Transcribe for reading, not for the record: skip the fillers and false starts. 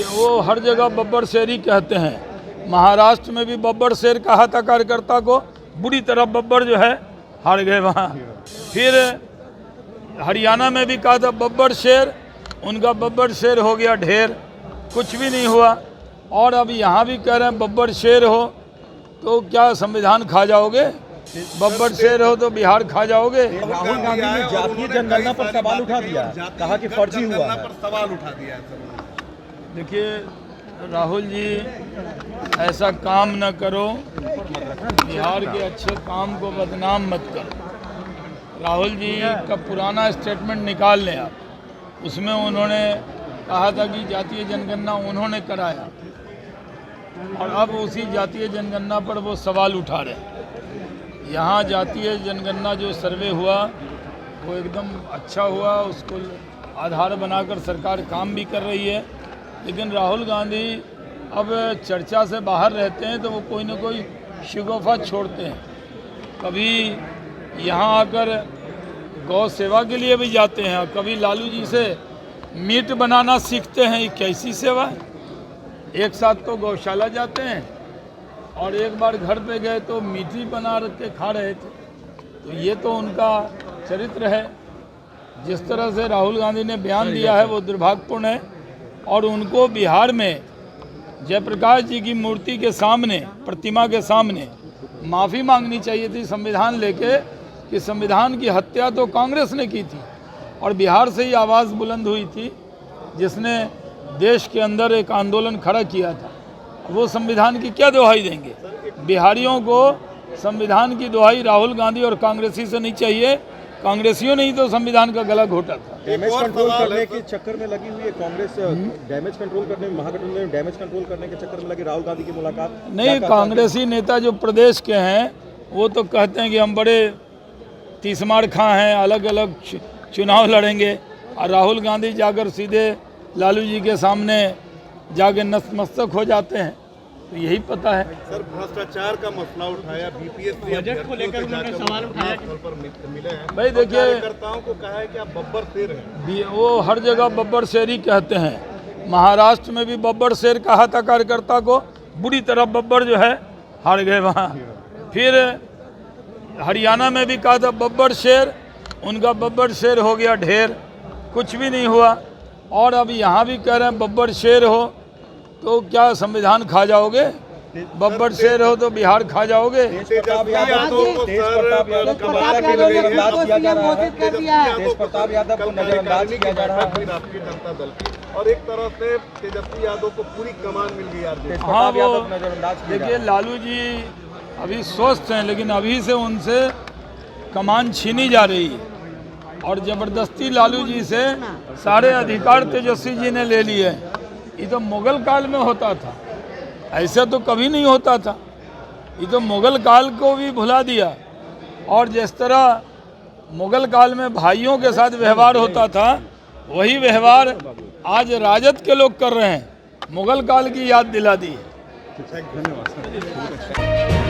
वो हर जगह बब्बर शेर ही कहते हैं। महाराष्ट्र में भी बब्बर शेर कहा था कार्यकर्ता को, बुरी तरह बब्बर जो है हार गए वहाँ। फिर हरियाणा में भी कहा था बब्बर शेर, उनका बब्बर शेर हो गया ढेर, कुछ भी नहीं हुआ। और अब यहाँ भी कह रहे हैं बब्बर शेर हो तो क्या संविधान खा जाओगे? बब्बर शेर हो तो बिहार खा जाओगे। राहुल गांधी ने जातीय जनगणना पर सवाल उठा दिया, कहा कि फर्जी हुआ है। सवाल उठा दिया है। देखिए राहुल जी, ऐसा काम न करो, बिहार के अच्छे काम को बदनाम मत करो। राहुल जी का पुराना स्टेटमेंट निकाल लें आप, उसमें उन्होंने कहा था कि जातीय जनगणना उन्होंने कराया, और अब उसी जातीय जनगणना पर वो सवाल उठा रहे हैं। यहाँ जातीय जनगणना जो सर्वे हुआ वो एकदम अच्छा हुआ, उसको आधार बनाकर सरकार काम भी कर रही है। लेकिन राहुल गांधी अब चर्चा से बाहर रहते हैं तो वो कोई ना कोई शिगोफा छोड़ते हैं। कभी यहाँ आकर गौ सेवा के लिए भी जाते हैं, और कभी लालू जी से मीट बनाना सीखते हैं। ये कैसी सेवा है? एक साथ तो गौशाला जाते हैं और एक बार घर पे गए तो मीट ही बना के खा रहे थे। तो ये तो उनका चरित्र है। जिस तरह से राहुल गांधी ने बयान दिया है वो दुर्भाग्यपूर्ण है, और उनको बिहार में जयप्रकाश जी की मूर्ति के सामने, प्रतिमा के सामने माफ़ी मांगनी चाहिए थी संविधान लेके, कि संविधान की हत्या तो कांग्रेस ने की थी और बिहार से ही आवाज़ बुलंद हुई थी, जिसने देश के अंदर एक आंदोलन खड़ा किया था। वो संविधान की क्या दुहाई देंगे? बिहारियों को संविधान की दुहाई राहुल गांधी और कांग्रेसी से नहीं चाहिए। कांग्रेसियों ने ही तो संविधान का गला घोटा था। डैमेज कंट्रोल करने के चक्कर में लगी हुई है कांग्रेस, डैमेज कंट्रोल करने में, महागठबंधन में डैमेज कंट्रोल करने के चक्कर में लगी राहुल गांधी की मुलाकात। नहीं, कांग्रेसी नेता जो प्रदेश के हैं वो तो कहते हैं कि हम बड़े तीसमार खां हैं, अलग अलग चुनाव लड़ेंगे, और राहुल गांधी जाकर सीधे लालू जी के सामने जाके नतमस्तक हो जाते हैं। तो यही पता है। सर, भ्रष्टाचार का मसला उठाया, बीपीएससी बजट को लेकर उन्होंने सवाल उठाया पर मिले हैं। भाई देखिए, कार्यकर्ताओं को कहा है कि आप बब्बर शेर हैं। वो हर जगह बब्बर शेर ही कहते हैं। महाराष्ट्र में भी बब्बर शेर कहा था कार्यकर्ता को, बुरी तरह बब्बर जो है हार गए वहाँ। फिर हरियाणा में भी कहा था बब्बर शेर, उनका बब्बर शेर हो गया ढेर, कुछ भी नहीं हुआ। और अब यहाँ भी कह रहे हैं बब्बर शेर हो तो क्या संविधान खा जाओगे? बब्बर शेर हो तो बिहार खा जाओगे। तेज प्रताप यादव को नजरअंदाज किया जा रहा है राष्ट्रीय जनता दल की, और एक तरह से तेजस्वी यादव को पूरी कमान मिल गई यार। हाँ, वो देखिए लालू जी अभी स्वस्थ हैं, लेकिन अभी से उनसे कमान छीनी जा रही है, और ज़बरदस्ती लालू जी से सारे अधिकार तेजस्वी जी ने ले लिए। ये तो मुगल काल में होता था, ऐसा तो कभी नहीं होता था। ये तो मुगल काल को भी भुला दिया, और जिस तरह मुगल काल में भाइयों के साथ व्यवहार होता था वही व्यवहार आज राजद के लोग कर रहे हैं। मुगल काल की याद दिला दी है। धन्यवाद।